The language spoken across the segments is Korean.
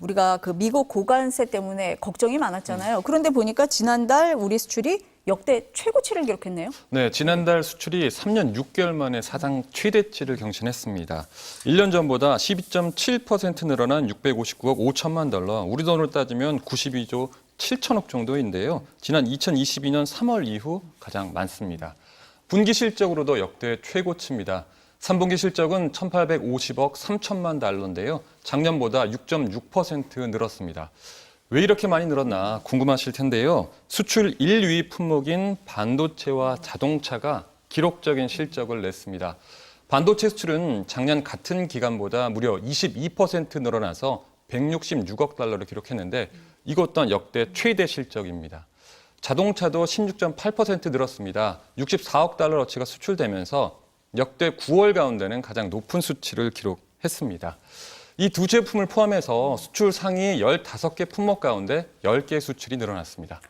우리가 그 미국 고관세 때문에 걱정이 많았잖아요. 그런데 보니까 지난달 우리 수출이 역대 최고치를 기록했네요. 네, 지난달 수출이 3년 6개월 만에 사상 최대치를 경신했습니다. 1년 전보다 12.7% 늘어난 659억 5천만 달러, 우리 돈으로 따지면 92조 7천억 정도인데요. 지난 2022년 3월 이후 가장 많습니다. 분기 실적으로도 역대 최고치입니다. 3분기 실적은 1,850억 3천만 달러인데요. 작년보다 6.6% 늘었습니다. 왜 이렇게 많이 늘었나 궁금하실 텐데요. 수출 1위 품목인 반도체와 자동차가 기록적인 실적을 냈습니다. 반도체 수출은 작년 같은 기간보다 무려 22% 늘어나서 166억 달러를 기록했는데 이것 또한 역대 최대 실적입니다. 자동차도 16.8% 늘었습니다. 64억 달러어치가 수출되면서 역대 9월 가운데는 가장 높은 수치를 기록했습니다. 이 두 제품을 포함해서 수출 상위 15개 품목 가운데 10개 수출이 늘어났습니다.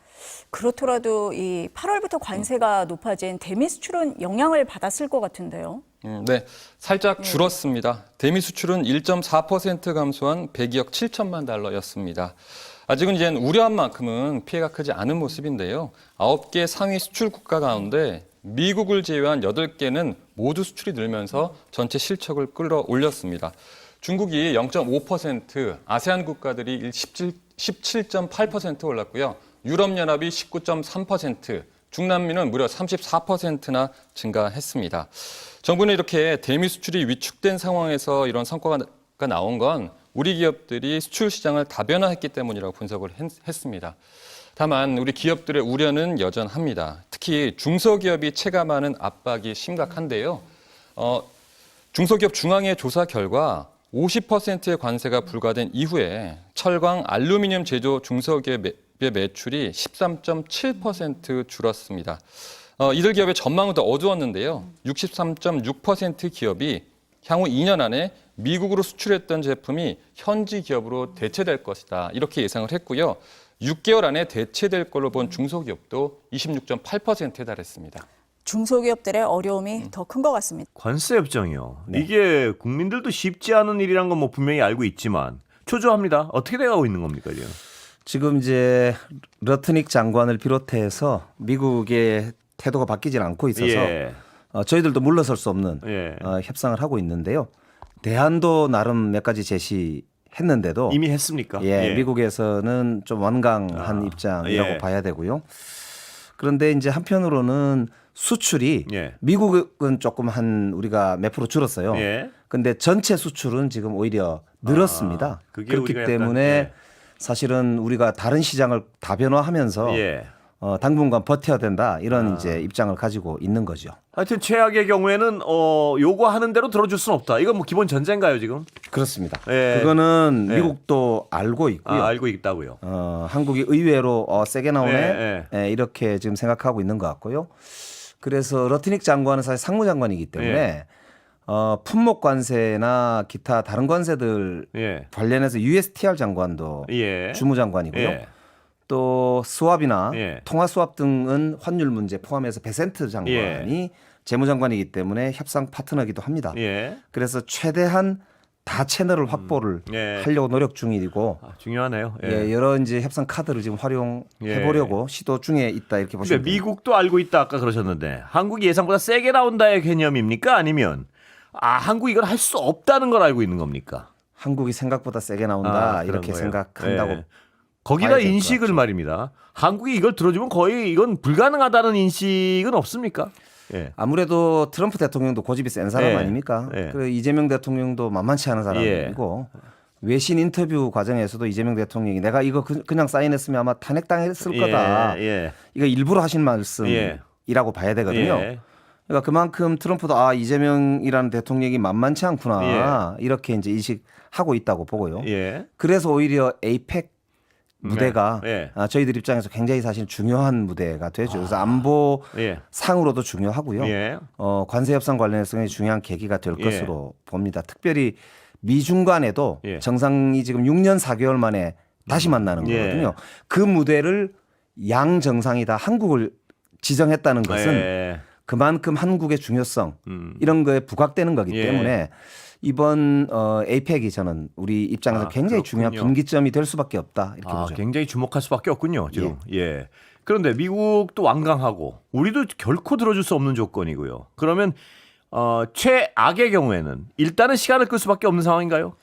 그렇더라도 이 8월부터 관세가 높아진 대미 수출은 영향을 받았을 것 같은데요. 네, 살짝 줄었습니다. 대미 수출은 1.4% 감소한 102억 7천만 달러였습니다. 아직은 이제 우려한 만큼은 피해가 크지 않은 모습인데요. 9개 상위 수출 국가 가운데 미국을 제외한 8개는 모두 수출이 늘면서 전체 실적을 끌어올렸습니다. 중국이 0.5%, 아세안 국가들이 17.8% 올랐고요. 유럽연합이 19.3%, 중남미는 무려 34%나 증가했습니다. 정부는 이렇게 대미 수출이 위축된 상황에서 이런 성과가 나온 건 우리 기업들이 수출 시장을 다변화했기 때문이라고 분석을 했습니다. 다만 우리 기업들의 우려는 여전합니다. 특히 중소기업이 체감하는 압박이 심각한데요. 중소기업 중앙회 조사 결과 50%의 관세가 불가된 이후에 철강, 알루미늄 제조 중소기업의 매출이 13.7% 줄었습니다. 이들 기업의 전망은 더 어두웠는데요. 63.6% 기업이 향후 2년 안에 미국으로 수출했던 제품이 현지 기업으로 대체될 것이다. 이렇게 예상을 했고요. 6개월 안에 대체될 걸로 본 중소기업도 26.8%에 달했습니다. 중소기업들의 어려움이 더 큰 것 같습니다. 관세 협정이요. 이게 국민들도 쉽지 않은 일이란 건 뭐 분명히 알고 있지만 초조합니다. 어떻게 돼가고 있는 겁니까 지금? 지금 이제 러트닉 장관을 비롯해서 미국의 태도가 바뀌질 않고 있어서 예. 저희들도 물러설 수 없는 예. 협상을 하고 있는데요. 대안도 나름 몇 가지 제시했는데도 이미 했습니까? 예, 미국에서는 좀 완강한 입장이라고 예. 봐야 되고요. 그런데 이제 한편으로는 수출이 예. 미국은 조금 한 우리가 몇 프로 줄었어요. 예. 근데 전체 수출은 지금 오히려 늘었습니다. 그게 그렇기 우리가 때문에 약간, 사실은 우리가 다른 시장을 다변화하면서 예. 당분간 버텨야 된다 이런 이제 입장을 가지고 있는 거죠. 하여튼 최악의 경우에는 요구하는 대로 들어줄 수는 없다. 이건 뭐 기본 전제인가요 지금? 그렇습니다. 예. 그거는 예. 미국도 알고 있고요. 알고 있다고요. 한국이 의외로 세게 나오네 예, 이렇게 지금 생각하고 있는 것 같고요. 그래서 러트닉 장관은 사실 상무장관이기 때문에 예. 품목 관세나 기타 다른 관세들 예. 관련해서 USTR 장관도 예. 주무장관이고요. 예. 또 스왑이나 예. 통화 스왑 등은 환율 문제 포함해서 베센트 장관이 재무장관이기 때문에 협상 파트너이기도 합니다. 예. 그래서 최대한 다 채널을 확보를 예. 하려고 노력 중이고 중요하네요. 예, 여러 이제 협상 카드를 지금 활용해 보려고 시도 중에 있다 이렇게 보시면 근데 됩니다. 미국도 알고 있다 아까 그러셨는데 한국이 예상보다 세게 나온다의 개념입니까? 아니면 한국이 이걸 할 수 없다는 걸 알고 있는 겁니까? 한국이 생각보다 세게 나온다 그런 이렇게 거예요. 생각한다고 예. 거기다 봐야 될것 인식을 같죠. 말입니다. 한국이 이걸 들어주면 거의 이건 불가능하다는 인식은 없습니까? 예. 아무래도 트럼프 대통령도 고집이 센 사람 예. 아닙니까? 예. 그리고 이재명 대통령도 만만치 않은 사람이고 외신 인터뷰 과정에서도 이재명 대통령이 내가 이거 그냥 사인했으면 아마 탄핵당했을 거다. 예. 이거 일부러 하신 말씀이라고 봐야 되거든요. 예. 그러니까 그만큼 트럼프도 이재명이라는 대통령이 만만치 않구나 이렇게 이제 인식하고 있다고 보고요. 예. 그래서 오히려 에이펙 무대가 네. 저희들 입장에서 굉장히 사실 중요한 무대가 되죠. 그래서 안보 예. 상으로도 중요하고요. 예. 관세 협상 관련해서 굉장히 중요한 계기가 될 예. 것으로 봅니다. 특별히 미중 간에도 예. 정상이 지금 6년 4개월 만에 다시 만나는 예. 거거든요. 그 무대를 양 정상이 다 한국을 지정했다는 것은 예. 그만큼 한국의 중요성 이런 거에 부각되는 거기 예. 때문에 이번 APEC이 저는 우리 입장에서 굉장히 중요한 그렇군요. 분기점이 될 수밖에 없다 이렇게 보죠. 굉장히 주목할 수밖에 없군요. 지금. 예. 그런데 미국도 완강하고 우리도 결코 들어줄 수 없는 조건이고요. 그러면 최악의 경우에는 일단은 시간을 끌 수밖에 없는 상황인가요?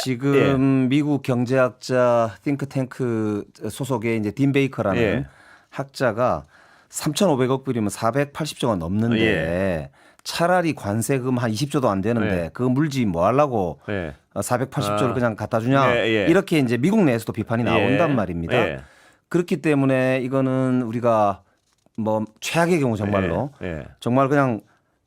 지금 미국 경제학자 띵크탱크 소속의 이제 딘 베이커라는 예. 학자가 3,500억 불이면 480조가 넘는데 예. 차라리 관세금 한 20조도 안 되는데 예. 그거 물지 뭐 하려고 예. 480조를 그냥 갖다 주냐 예, 예. 이렇게 이제 미국 내에서도 비판이 나온단 예. 말입니다. 예. 그렇기 때문에 이거는 우리가 뭐 최악의 경우 정말로 예. 정말 그냥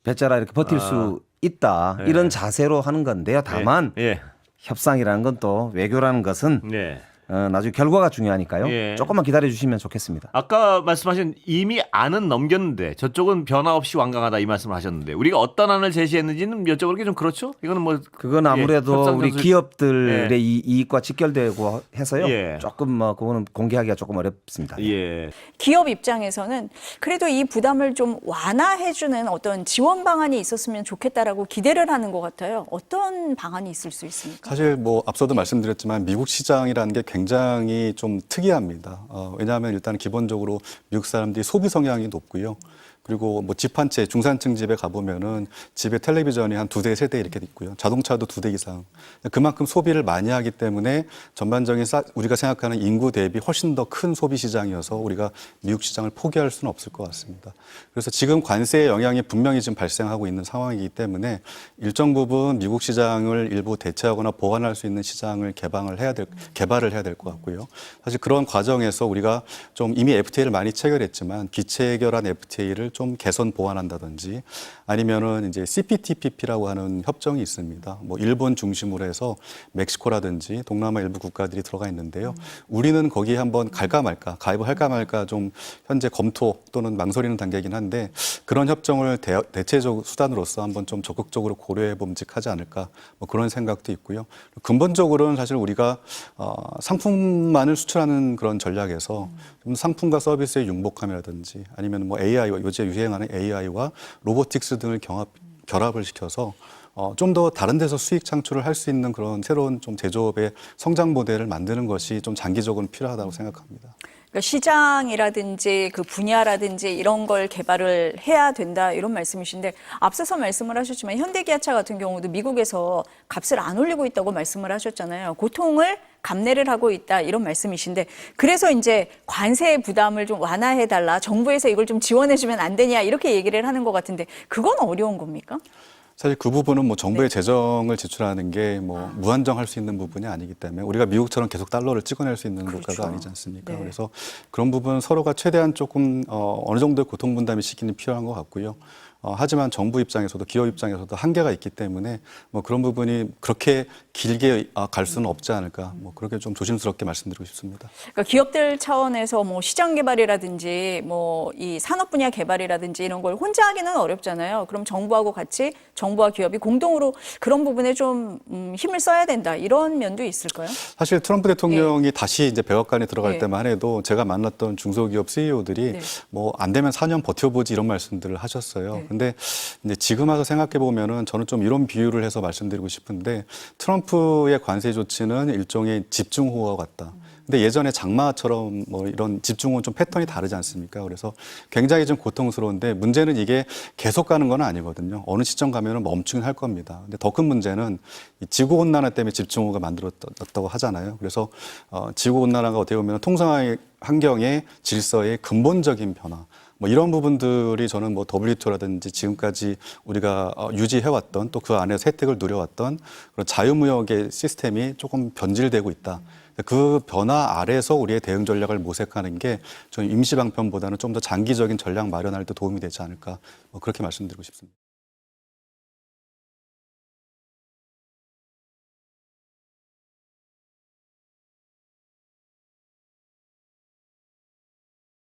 배짜라 이렇게 버틸 수 있다 이런 자세로 하는 건데요. 다만 예. 협상이라는 건 또 외교라는 것은 예. 나중에 결과가 중요하니까요. 예. 조금만 기다려 주시면 좋겠습니다. 아까 말씀하신 이미 안은 넘겼는데 저쪽은 변화 없이 완강하다 이 말씀을 하셨는데 우리가 어떤 안을 제시했는지는 여쭤보기 좀 그렇죠? 이거는 뭐 그건 아무래도 협상 우리 전술- 기업들의 예. 이익과 직결되고 해서요. 예. 조금 뭐 그거는 공개하기가 조금 어렵습니다. 예. 기업 입장에서는 그래도 이 부담을 좀 완화해주는 어떤 지원 방안이 있었으면 좋겠다라고 기대를 하는 것 같아요. 어떤 방안이 있을 수 있습니까? 사실 뭐 앞서도 말씀드렸지만 미국 시장이라는 게 굉장히 좀 특이합니다. 왜냐하면 일단 기본적으로 미국 사람들이 소비 성향이 높고요. 그리고 뭐 집 한 채, 중산층 집에 가보면은 집에 텔레비전이 한 2대, 3대 이렇게 있고요. 자동차도 2대 이상. 그만큼 소비를 많이 하기 때문에 전반적인 우리가 생각하는 인구 대비 훨씬 더 큰 소비 시장이어서 우리가 미국 시장을 포기할 수는 없을 것 같습니다. 그래서 지금 관세의 영향이 분명히 지금 발생하고 있는 상황이기 때문에 일정 부분 미국 시장을 일부 대체하거나 보완할 수 있는 시장을 개발을 해야 될 것 같고요. 사실 그런 과정에서 우리가 좀 이미 FTA를 많이 체결했지만 기체결한 FTA를 좀 개선 보완한다든지 아니면은 이제 CPTPP라고 하는 협정이 있습니다. 뭐 일본 중심으로 해서 멕시코라든지 동남아 일부 국가들이 들어가 있는데요. 우리는 거기에 한번 갈까 말까, 가입을 할까 말까 좀 현재 검토 또는 망설이는 단계이긴 한데 그런 협정을 대체적 수단으로서 한번 좀 적극적으로 고려해 봄직하지 않을까 뭐 그런 생각도 있고요. 근본적으로는 사실 우리가 상품만을 수출하는 그런 전략에서 좀 상품과 서비스의 융복함이라든지 아니면 뭐 AI와 요새 유행하는 AI와 로보틱스 등을 결합을 시켜서 좀 더 다른 데서 수익 창출을 할 수 있는 그런 새로운 좀 제조업의 성장 모델을 만드는 것이 좀 장기적으로 필요하다고 생각합니다. 그러니까 시장이라든지 그 분야라든지 이런 걸 개발을 해야 된다 이런 말씀이신데 앞서서 말씀을 하셨지만 현대기아차 같은 경우도 미국에서 값을 안 올리고 있다고 말씀을 하셨잖아요. 고통을 감내를 하고 있다 이런 말씀이신데 그래서 이제 관세 부담을 좀 완화해달라 정부에서 이걸 좀 지원해주면 안 되냐 이렇게 얘기를 하는 것 같은데 그건 어려운 겁니까? 사실 그 부분은 뭐 정부의 재정을 지출하는 게 뭐 무한정할 수 있는 부분이 아니기 때문에 우리가 미국처럼 계속 달러를 찍어낼 수 있는 국가가 아니지 않습니까? 네. 그래서 그런 부분 서로가 최대한 조금 어느 정도의 고통 분담이 시키는 필요한 것 같고요. 하지만 정부 입장에서도 기업 입장에서도 한계가 있기 때문에 뭐 그런 부분이 그렇게 길게 갈 수는 없지 않을까 뭐 그렇게 좀 조심스럽게 말씀드리고 싶습니다. 그러니까 기업들 차원에서 뭐 시장 개발이라든지 뭐 이 산업 분야 개발이라든지 이런 걸 혼자 하기는 어렵잖아요. 그럼 정부하고 같이 정부와 기업이 공동으로 그런 부분에 좀 힘을 써야 된다 이런 면도 있을까요? 사실 트럼프 대통령이 다시 이제 백악관에 들어갈 예. 때만 해도 제가 만났던 중소기업 CEO들이 네. 뭐 안 되면 4년 버텨보지 이런 말씀들을 하셨어요. 네. 근데 이제 지금 와서 생각해 보면은 저는 좀 이런 비유를 해서 말씀드리고 싶은데 트럼프의 관세 조치는 일종의 집중호우 같다. 근데 예전에 장마처럼 뭐 이런 집중호우는 좀 패턴이 다르지 않습니까? 그래서 굉장히 좀 고통스러운데 문제는 이게 계속 가는 건 아니거든요. 어느 시점 가면은 멈추긴 할 겁니다. 근데 더 큰 문제는 이 지구온난화 때문에 집중호우가 만들어졌다고 하잖아요. 그래서 지구온난화가 어떻게 보면 통상 환경의 질서의 근본적인 변화 뭐 이런 부분들이 저는 뭐 WTO라든지 지금까지 우리가 유지해왔던 또 그 안에서 혜택을 누려왔던 그런 자유무역의 시스템이 조금 변질되고 있다. 그 변화 아래서 우리의 대응 전략을 모색하는 게 저는 임시 방편보다는 좀 더 장기적인 전략 마련할 때 도움이 되지 않을까 뭐 그렇게 말씀드리고 싶습니다.